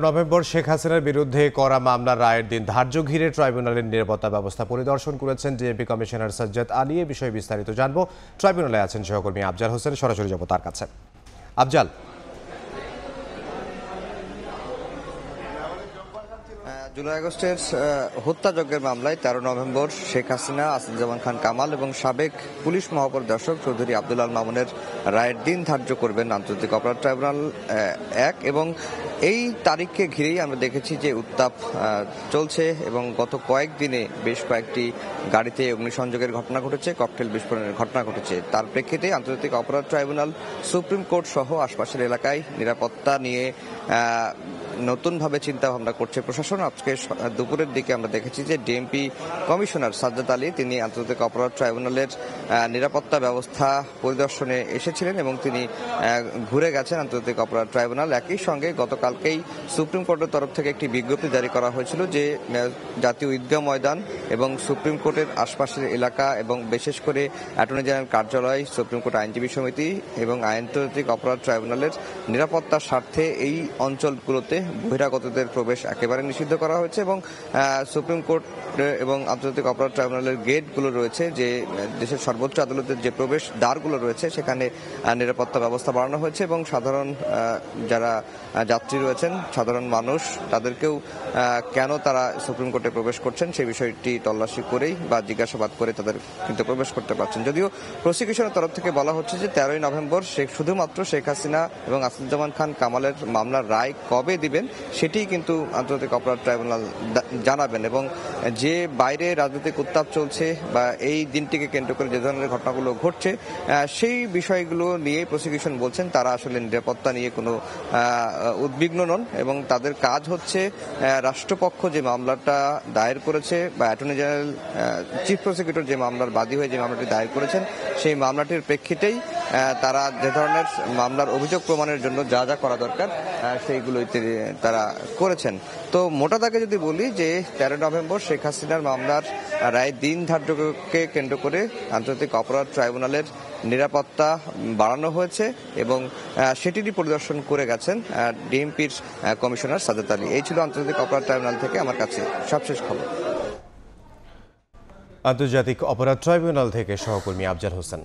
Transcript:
November Sheikh হাসিনার বিরুদ্ধে করা মামলার রায়ের দিন ধার্য ঘিরে ট্রাইব্যুনালের নিরাপত্তা ব্যবস্থা পরিদর্শন করেছেন ডিএমপি কমিশনার সাজ্জাদ আলী। এ বিষয়ে বিস্তারিত জানবো। ট্রাইব্যুনালে আছেন সহকর্মী আফজাল হোসেন, সরাসরি যাব তার কাছে। আফজাল, জুলাই আগস্টের হত্যাযজ্ঞের মামলায় 13 নভেম্বর শেখ হাসিনা, আসাদুজ্জামান খান কামাল এবং সাবেক পুলিশ মহাপরিদর্শক চৌধুরী আব্দুল আল মামুনের রায়ের দিন ধার্য করবেন আন্তর্জাতিক অপরাধ ট্রাইব্যুনাল 1 এবং এই তারিখকে ঘিরেই আমরা দেখেছি যে উত্তাপ চলছে এবং গত কয়েকদিনে বেশ কয়েকটি গাড়িতে অগ্নিসংযোগের ঘটনা ঘটেছে, ককটেল বিস্ফোরণের ঘটনা ঘটেছে। তার প্রেক্ষিতে আন্তর্জাতিক অপরাধ ট্রাইব্যুনাল, সুপ্রিম কোর্ট সহ আশপাশের এলাকায় নিরাপত্তা নিয়ে নতুনভাবে চিন্তা ভাবনা করছে প্রশাসন। আজকে দুপুরের দিকে আমরা দেখেছি যে ডিএমপি কমিশনার সাজ্জাদ আলী তিনি আন্তর্জাতিক অপরাধ ট্রাইব্যুনালের নিরাপত্তা ব্যবস্থা পরিদর্শনে এসেছিলেন এবং তিনি ঘুরে গেছেন আন্তর্জাতিক অপরাধ ট্রাইব্যুনাল। একই সঙ্গে গতকালকেই সুপ্রিম কোর্টের তরফ থেকে একটি বিজ্ঞপ্তি জারি করা হয়েছিল যে জাতীয় ঈদগাহ ময়দান এবং সুপ্রিম কোর্টের আশপাশের এলাকা এবং বিশেষ করে অ্যাটর্নি জেনারেল কার্যালয়, সুপ্রিম কোর্ট আইনজীবী সমিতি এবং আন্তর্জাতিক অপরাধ ট্রাইব্যুনালের নিরাপত্তার স্বার্থে এই অঞ্চলগুলোতে বহিরাগতদের প্রবেশ একেবারে নিষিদ্ধ করা হয়েছে এবং সুপ্রিম কোর্ট এবং আন্তর্জাতিক অপরাধ ট্রাইব্যুনালের গেটগুলো রয়েছে, যে দেশের সর্বোচ্চ আদালতের যে প্রবেশ দ্বারগুলো রয়েছে সেখানে নিরাপত্তা ব্যবস্থা বাড়ানো হয়েছে এবং সাধারণ যারা যাত্রী রয়েছেন, সাধারণ মানুষ, তাদেরকেও কেন তারা সুপ্রিম কোর্টে প্রবেশ করছেন সেই বিষয়টি তল্লাশি করেই বা জিজ্ঞাসাবাদ করে তাদের কিন্তু প্রবেশ করতে পারছেন। যদিও প্রসিকিউশনের তরফ থেকে বলা হচ্ছে যে 13 নভেম্বর শুধুমাত্র শেখ হাসিনা এবং আসাদুজ্জামান খান কামালের মামলার রায় কবে দিবেন সেটিই কিন্তু আন্তর্জাতিক অপরাধ ট্রাইব্যুনাল জানাবেন এবং যে বাইরে রাজনৈতিক উত্তাপ চলছে বা এই দিনটিকে কেন্দ্র করে যে ধরনের ঘটনাগুলো ঘটছে সেই বিষয়গুলো নিয়ে প্রসিকিউশন বলছেন তারা আসলে নিরাপত্তা নিয়ে কোনো উদ্বিগ্ন নন এবং তাদের কাজ হচ্ছে রাষ্ট্রপক্ষ যে মামলাটা দায়ের করেছে বা অ্যাটর্নি জেনারেল চিফ প্রসিকিউটর যে মামলার বাদী হয়ে যে মামলাটি দায়ের করেছেন সেই মামলাটির প্রেক্ষিতেই তারা যে ধরনের মামলার অভিযোগ প্রমাণের জন্য যা যা করা দরকার সেইগুলোই তারা করেছেন। তো মোটা দাগে যদি বলি যে 13 নভেম্বর শেখ হাসিনার মামলার রায় দিন ধার্যকে কেন্দ্র করে আন্তর্জাতিক অপরাধ ট্রাইব্যুনালের নিরাপত্তা বাড়ানো হয়েছে এবং সেটিরই পরিদর্শন করে গেছেন ডিএমপির কমিশনার সাজ্জাদ আলী। এই ছিল আন্তর্জাতিক অপরাধ ট্রাইব্যুনাল থেকে আমার কাছে সবশেষ খবর। আন্তর্জাতিক অপরাধ ট্রাইব্যুনাল থেকে সহকর্মী আফজাল হোসেন।